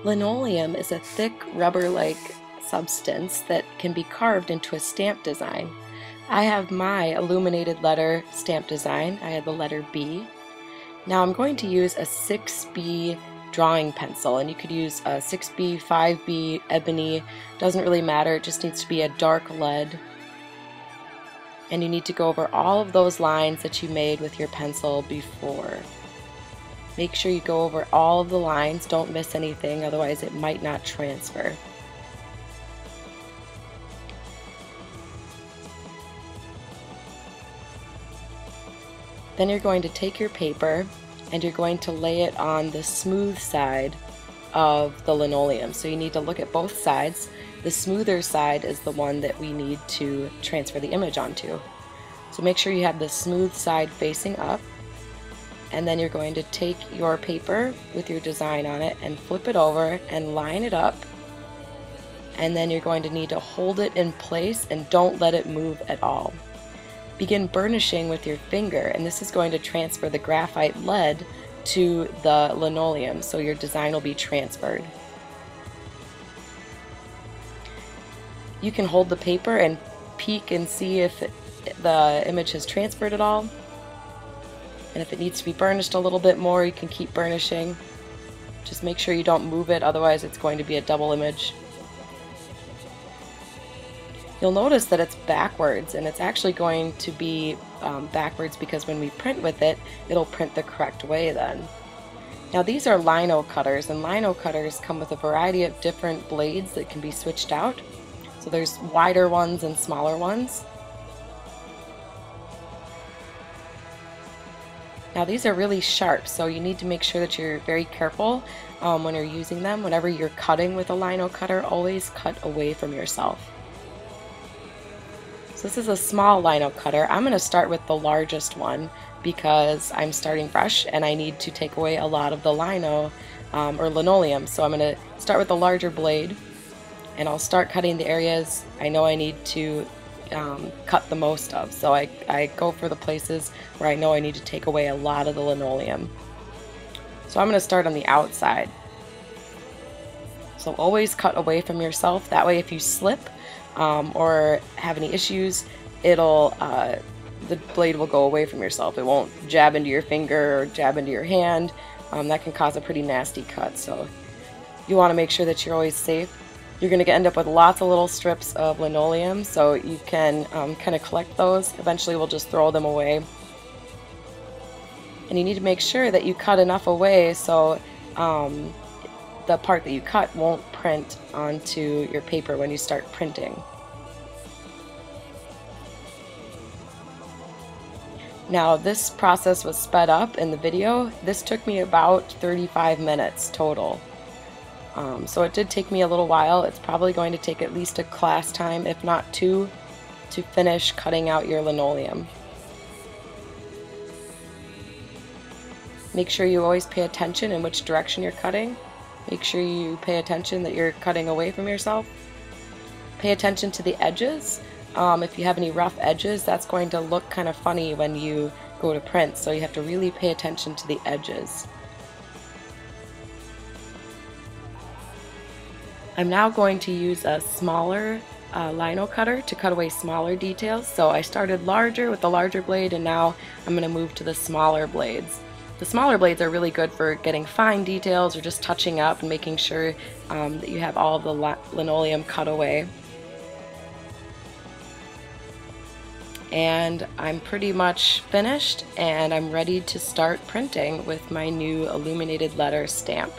Linoleum is a thick rubber-like substance that can be carved into a stamp design. I have my illuminated letter stamp design. I had the letter B. Now I'm going to use a 6B drawing pencil, and you could use a 6B, 5B, ebony, doesn't really matter, it just needs to be a dark lead. And you need to go over all of those lines that you made with your pencil before. Make sure you go over all of the lines, don't miss anything, otherwise it might not transfer. Then you're going to take your paper and you're going to lay it on the smooth side of the linoleum. So you need to look at both sides. The smoother side is the one that we need to transfer the image onto. So make sure you have the smooth side facing up, and then you're going to take your paper with your design on it and flip it over and line it up, and then you're going to need to hold it in place and don't let it move at all. Begin burnishing with your finger, and this is going to transfer the graphite lead to the linoleum, so your design will be transferred. You can hold the paper and peek and see if the image has transferred at all, and if it needs to be burnished a little bit more, you can keep burnishing. Just make sure you don't move it, otherwise it's going to be a double image. You'll notice that it's backwards, and it's actually going to be backwards because when we print with it, it'll print the correct way then. Now these are lino cutters, and lino cutters come with a variety of different blades that can be switched out. So there's wider ones and smaller ones. Now these are really sharp, so you need to make sure that you're very careful when you're using them. Whenever you're cutting with a lino cutter, always cut away from yourself. So this is a small lino cutter. I'm going to start with the largest one because I'm starting fresh and I need to take away a lot of the lino or linoleum. So I'm going to start with the larger blade, and I'll start cutting the areas I know I need to cut the most of. So I go for the places where I know I need to take away a lot of the linoleum. So I'm going to start on the outside. So always cut away from yourself. That way if you slip or have any issues, the blade will go away from yourself. It won't jab into your finger or jab into your hand. That can cause a pretty nasty cut. So you want to make sure that you're always safe. You're going to end up with lots of little strips of linoleum, so you can kind of collect those. Eventually we'll just throw them away. And you need to make sure that you cut enough away so the part that you cut won't print onto your paper when you start printing. Now this process was sped up in the video. This took me about 35 minutes total. So it did take me a little while. It's probably going to take at least a class time, if not two, to finish cutting out your linoleum. Make sure you always pay attention in which direction you're cutting. Make sure you pay attention that you're cutting away from yourself. Pay attention to the edges. If you have any rough edges, that's going to look kind of funny when you go to print, so you have to really pay attention to the edges. I'm now going to use a smaller lino cutter to cut away smaller details. So I started larger with the larger blade, and now I'm going to move to the smaller blades. The smaller blades are really good for getting fine details or just touching up and making sure that you have all of the linoleum cut away. And I'm pretty much finished, and I'm ready to start printing with my new illuminated letter stamp.